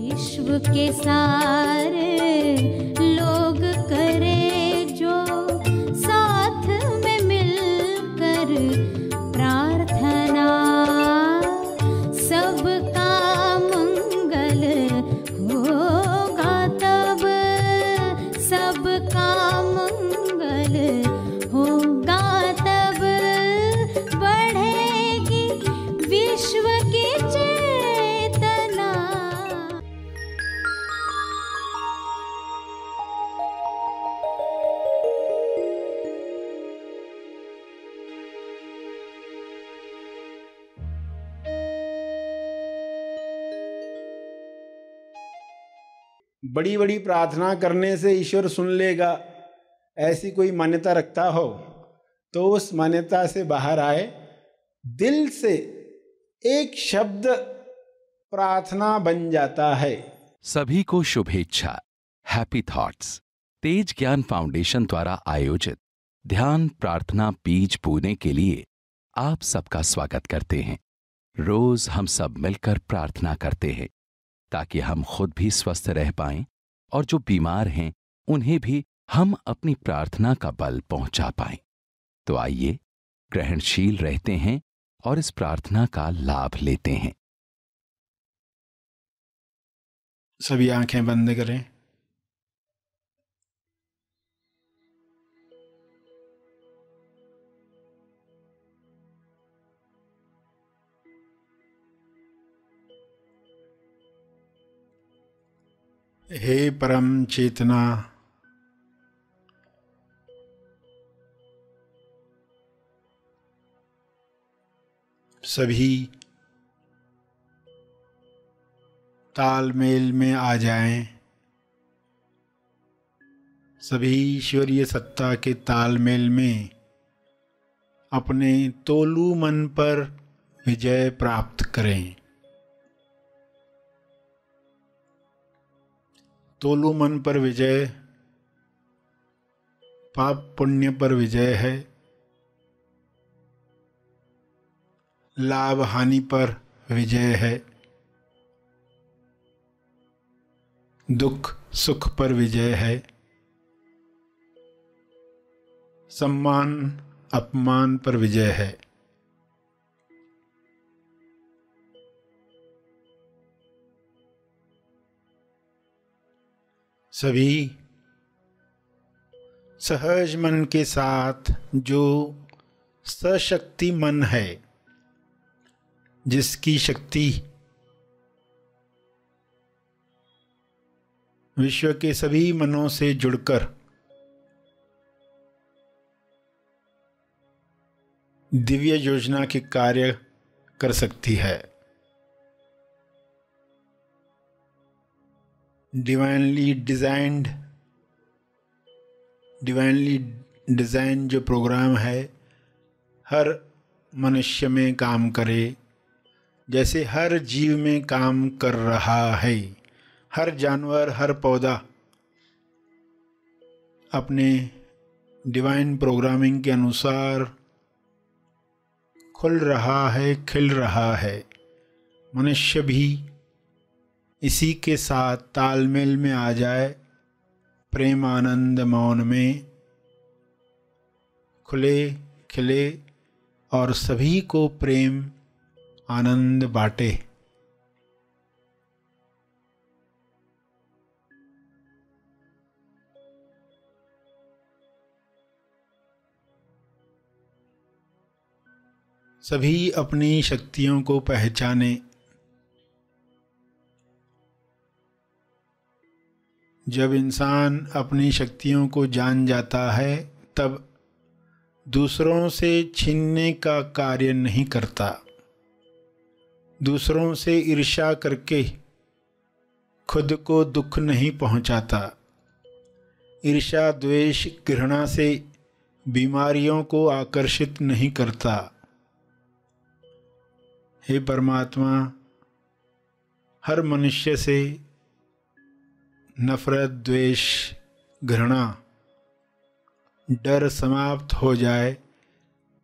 विश्व के सारे लोग करे जो साथ में मिलकर प्रार्थना, सबका मंगल होगा तब, सबका मंगल होगा तब, बढ़ेगी विश्व की चेतना। बड़ी बड़ी प्रार्थना करने से ईश्वर सुन लेगा, ऐसी कोई मान्यता रखता हो तो उस मान्यता से बाहर आए। दिल से एक शब्द प्रार्थना बन जाता है। सभी को शुभेच्छा। हैप्पी थॉट्स तेज ज्ञान फाउंडेशन द्वारा आयोजित ध्यान प्रार्थना बीज बोने के लिए आप सबका स्वागत करते हैं। रोज हम सब मिलकर प्रार्थना करते हैं ताकि हम खुद भी स्वस्थ रह पाएं और जो बीमार हैं उन्हें भी हम अपनी प्रार्थना का बल पहुंचा पाएं। तो आइए ग्रहणशील रहते हैं और इस प्रार्थना का लाभ लेते हैं। सभी आंखें बंद करें। हे परम चेतना, सभी तालमेल में आ जाएं। सभी ईश्वरीय सत्ता के तालमेल में अपने तोलू मन पर विजय प्राप्त करें। तोलू मन पर विजय पाप पुण्य पर विजय है, लाभ हानि पर विजय है, दुख सुख पर विजय है, सम्मान अपमान पर विजय है। सभी सहज मन के साथ जो सशक्ति मन है, जिसकी शक्ति विश्व के सभी मनों से जुड़कर दिव्य योजना के कार्य कर सकती है। डिवाइनली डिजाइन जो प्रोग्राम है हर मनुष्य में काम करे, जैसे हर जीव में काम कर रहा है। हर जानवर हर पौधा अपने डिवाइन प्रोग्रामिंग के अनुसार खुल रहा है, खिल रहा है। मनुष्य भी इसी के साथ तालमेल में आ जाए, प्रेम आनंद मौन में खुले खिले और सभी को प्रेम आनंद बांटे। सभी अपनी शक्तियों को पहचाने। जब इंसान अपनी शक्तियों को जान जाता है तब दूसरों से छीनने का कार्य नहीं करता, दूसरों से ईर्ष्या करके खुद को दुख नहीं पहुंचाता, ईर्ष्या द्वेष घृणा से बीमारियों को आकर्षित नहीं करता। हे परमात्मा, हर मनुष्य से नफरत द्वेष घृणा डर समाप्त हो जाए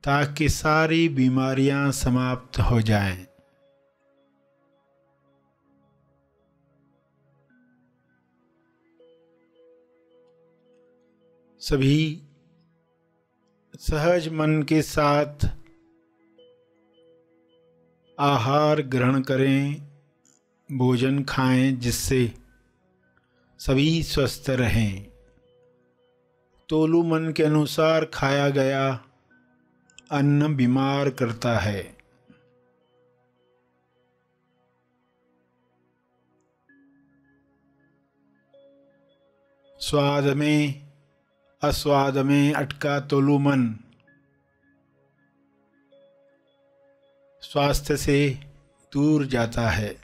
ताकि सारी बीमारियां समाप्त हो जाएं। सभी सहज मन के साथ आहार ग्रहण करें, भोजन खाएं, जिससे सभी स्वस्थ रहें। तोलू मन के अनुसार खाया गया अन्न बीमार करता है। स्वाद में अस्वाद में अटका तोलू मन स्वास्थ्य से दूर जाता है।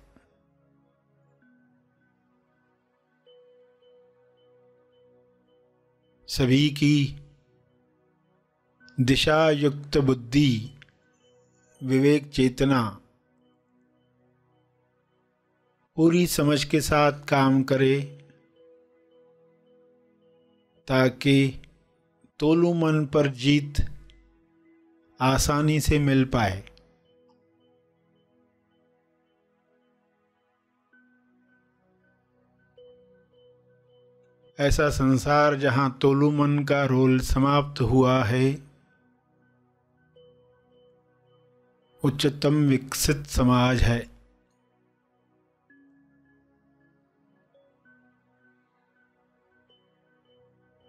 सभी की दिशा युक्त बुद्धि, विवेक चेतना पूरी समझ के साथ काम करे, ताकि तोलू मन पर जीत आसानी से मिल पाए। ऐसा संसार जहाँ तोलू मन का रोल समाप्त हुआ है, उच्चतम विकसित समाज है।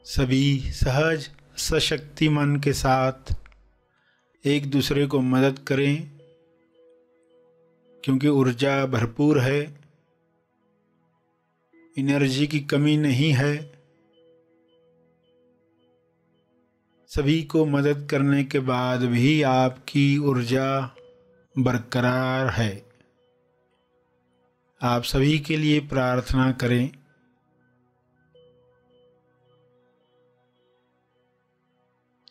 सभी सहज सशक्ति मन के साथ एक दूसरे को मदद करें, क्योंकि ऊर्जा भरपूर है, एनर्जी की कमी नहीं है। सभी को मदद करने के बाद भी आपकी ऊर्जा बरकरार है। आप सभी के लिए प्रार्थना करें।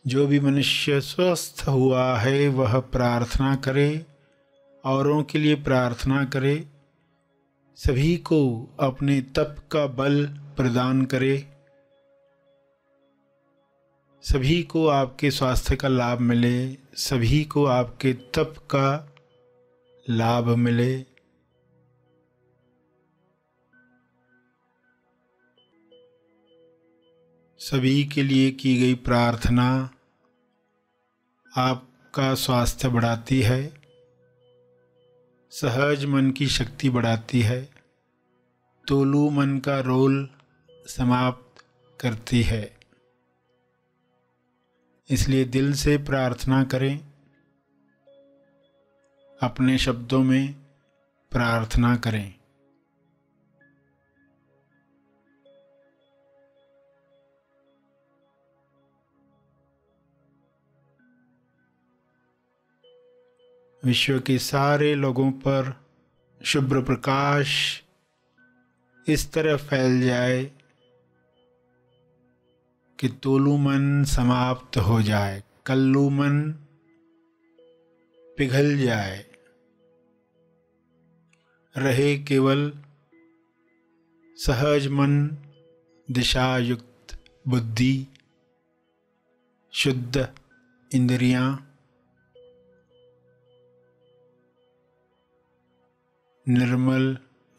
जो भी मनुष्य स्वस्थ हुआ है वह प्रार्थना करे, औरों के लिए प्रार्थना करे, सभी को अपने तप का बल प्रदान करे, सभी को आपके स्वास्थ्य का लाभ मिले, सभी को आपके तप का लाभ मिले। सभी के लिए की गई प्रार्थना आपका स्वास्थ्य बढ़ाती है, सहज मन की शक्ति बढ़ाती है, तोलू मन का रोल समाप्त करती है। इसलिए दिल से प्रार्थना करें, अपने शब्दों में प्रार्थना करें। विश्व के सारे लोगों पर शुभ्र प्रकाश इस तरह फैल जाए कि तोलू मन समाप्त हो जाए, कल्लू मन पिघल जाए, रहे केवल सहज मन, दिशायुक्त बुद्धि, शुद्ध इंद्रियां, निर्मल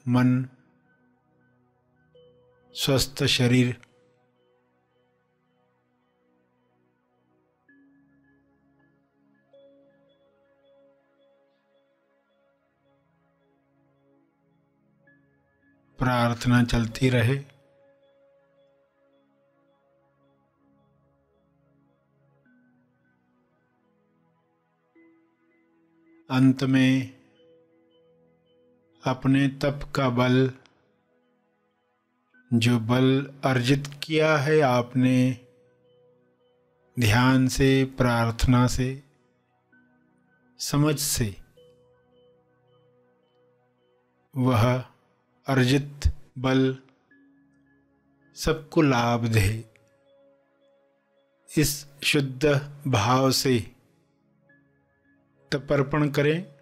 मन, स्वस्थ शरीर। प्रार्थना चलती रहे। अंत में अपने तप का बल, जो बल अर्जित किया है आपने ध्यान से, प्रार्थना से, समझ से, वह अर्जित बल सबको लाभ दे। इस शुद्ध भाव से तर्पण करें।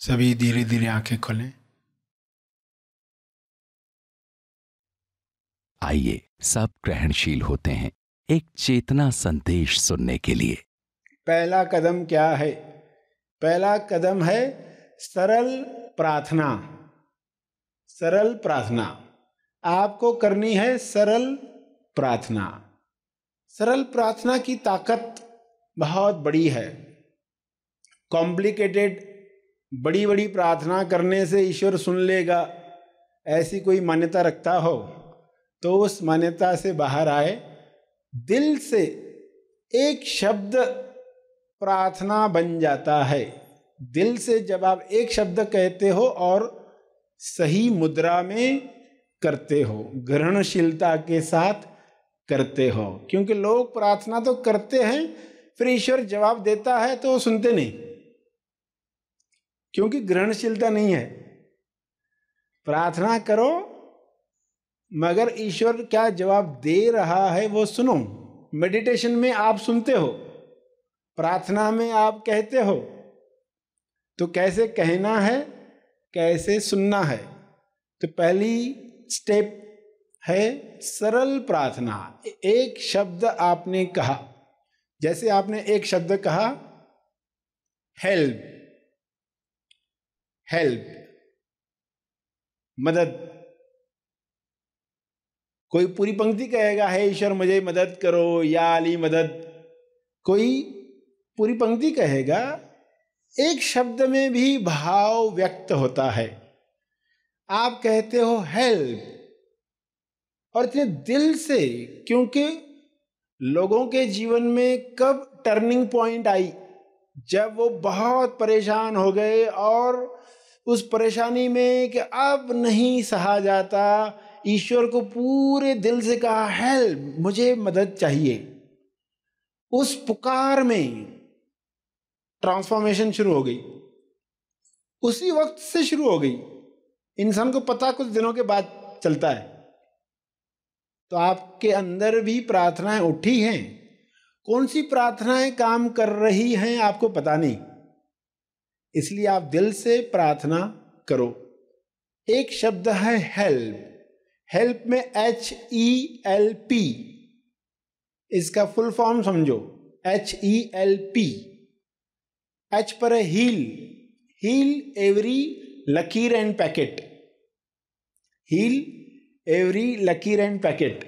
सभी धीरे धीरे आंखें खोलें। आइए सब ग्रहणशील होते हैं एक चेतना संदेश सुनने के लिए। पहला कदम क्या है? पहला कदम है सरल प्रार्थना। सरल प्रार्थना आपको करनी है। सरल प्रार्थना, सरल प्रार्थना की ताकत बहुत बड़ी है। कॉम्प्लिकेटेड बड़ी बड़ी प्रार्थना करने से ईश्वर सुन लेगा, ऐसी कोई मान्यता रखता हो तो उस मान्यता से बाहर आए। दिल से एक शब्द प्रार्थना बन जाता है। दिल से जब आप एक शब्द कहते हो और सही मुद्रा में करते हो, ग्रहणशीलता के साथ करते हो, क्योंकि लोग प्रार्थना तो करते हैं, फिर ईश्वर जवाब देता है तो वो सुनते नहीं, क्योंकि ग्रहणशीलता नहीं है। प्रार्थना करो मगर ईश्वर क्या जवाब दे रहा है वो सुनो। मेडिटेशन में आप सुनते हो, प्रार्थना में आप कहते हो, तो कैसे कहना है, कैसे सुनना है? तो पहली स्टेप है सरल प्रार्थना। एक शब्द आपने कहा, जैसे आपने एक शब्द कहा हेल्प, हेल्प मदद। कोई पूरी पंक्ति कहेगा हे ईश्वर मुझे मदद करो या अली मदद, कोई पूरी पंक्ति कहेगा। एक शब्द में भी भाव व्यक्त होता है। आप कहते हो हेल्प और इतने दिल से, क्योंकि लोगों के जीवन में कब टर्निंग पॉइंट आई, जब वो बहुत परेशान हो गए और उस परेशानी में कि अब नहीं सहा जाता, ईश्वर को पूरे दिल से कहा हेल्प, मुझे मदद चाहिए। उस पुकार में ट्रांसफॉर्मेशन शुरू हो गई, उसी वक्त से शुरू हो गई। इंसान को पता कुछ दिनों के बाद चलता है। तो आपके अंदर भी प्रार्थनाएं उठी हैं, कौन सी प्रार्थनाएं काम कर रही हैं आपको पता नहीं, इसलिए आप दिल से प्रार्थना करो। एक शब्द है हेल्प। हेल्प में HELP, इसका फुल फॉर्म समझो, HELP। H पर है हील, हील एवरी लकीर एंड पैकेट, हील एवरी लकीर एंड पैकेट।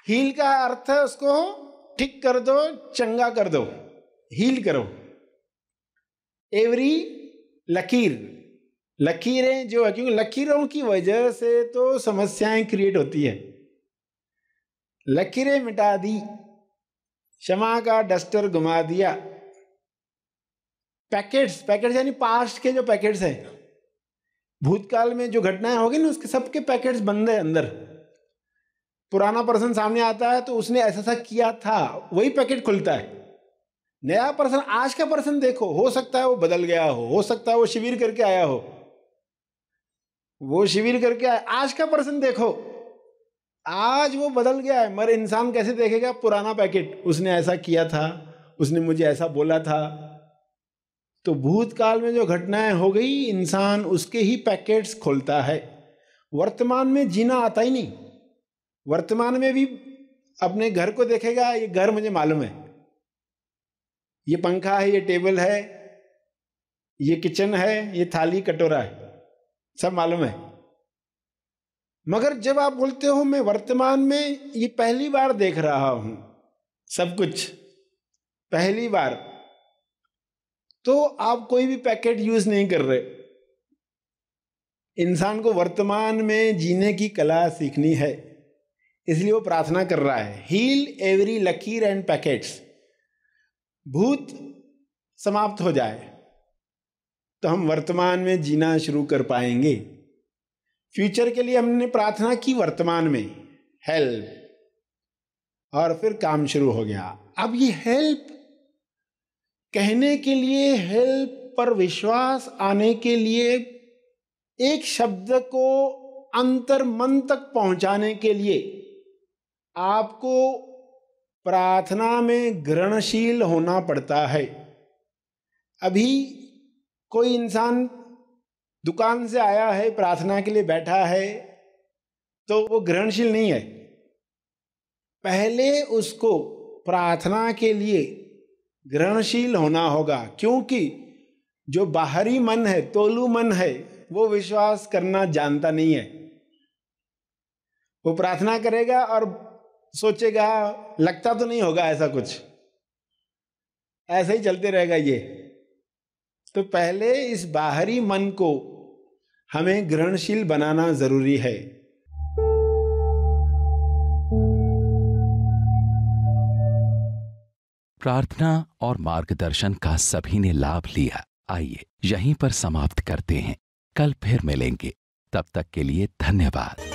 हील का अर्थ है उसको ठीक कर दो, चंगा कर दो, हील करो। एवरी लकीर, लकीरें जो है, क्योंकि लकीरों की वजह से तो समस्याएं क्रिएट होती है। लकीरें मिटा दी, क्षमा का डस्टर घुमा दिया। पैकेट्स, पैकेट्स यानी पास्ट के जो पैकेट्स हैं, भूतकाल में जो घटनाएं होगी ना, उसके सबके पैकेट्स बंद है अंदर। पुराना पर्सन सामने आता है तो उसने ऐसा ऐसा किया था, वही पैकेट खुलता है। नया पर्सन, आज का पर्सन देखो, हो सकता है वो बदल गया हो सकता है वो शिविर करके आया हो, वो शिविर करके आया। आज का पर्सन देखो, आज वो बदल गया है, मगर इंसान कैसे देखेगा पुराना पैकेट, उसने ऐसा किया था, उसने मुझे ऐसा बोला था। तो भूतकाल में जो घटनाएं हो गई, इंसान उसके ही पैकेट्स खोलता है। वर्तमान में जीना आता ही नहीं। वर्तमान में भी अपने घर को देखेगा, ये घर मुझे मालूम है, ये पंखा है, ये टेबल है, ये किचन है, ये थाली कटोरा है, सब मालूम है। मगर जब आप बोलते हो मैं वर्तमान में ये पहली बार देख रहा हूं, सब कुछ पहली बार, तो आप कोई भी पैकेट यूज नहीं कर रहे। इंसान को वर्तमान में जीने की कला सीखनी है, इसलिए वो प्रार्थना कर रहा है, हील एवरी लकीर एंड पैकेट्स। भूत समाप्त हो जाए तो हम वर्तमान में जीना शुरू कर पाएंगे। फ्यूचर के लिए हमने प्रार्थना की, वर्तमान में हेल्प, और फिर काम शुरू हो गया। अब ये हेल्प कहने के लिए, हेल्प पर विश्वास आने के लिए, एक शब्द को अंतर मन तक पहुंचाने के लिए आपको प्रार्थना में ग्रहणशील होना पड़ता है। अभी कोई इंसान दुकान से आया है, प्रार्थना के लिए बैठा है, तो वो ग्रहणशील नहीं है। पहले उसको प्रार्थना के लिए ग्रहणशील होना होगा, क्योंकि जो बाहरी मन है, तोलू मन है, वो विश्वास करना जानता नहीं है। वो प्रार्थना करेगा और सोचेगा लगता तो नहीं होगा ऐसा कुछ, ऐसा ही चलते रहेगा ये। तो पहले इस बाहरी मन को हमें ग्रहणशील बनाना जरूरी है। प्रार्थना और मार्गदर्शन का सभी ने लाभ लिया। आइए यहीं पर समाप्त करते हैं, कल फिर मिलेंगे। तब तक के लिए धन्यवाद।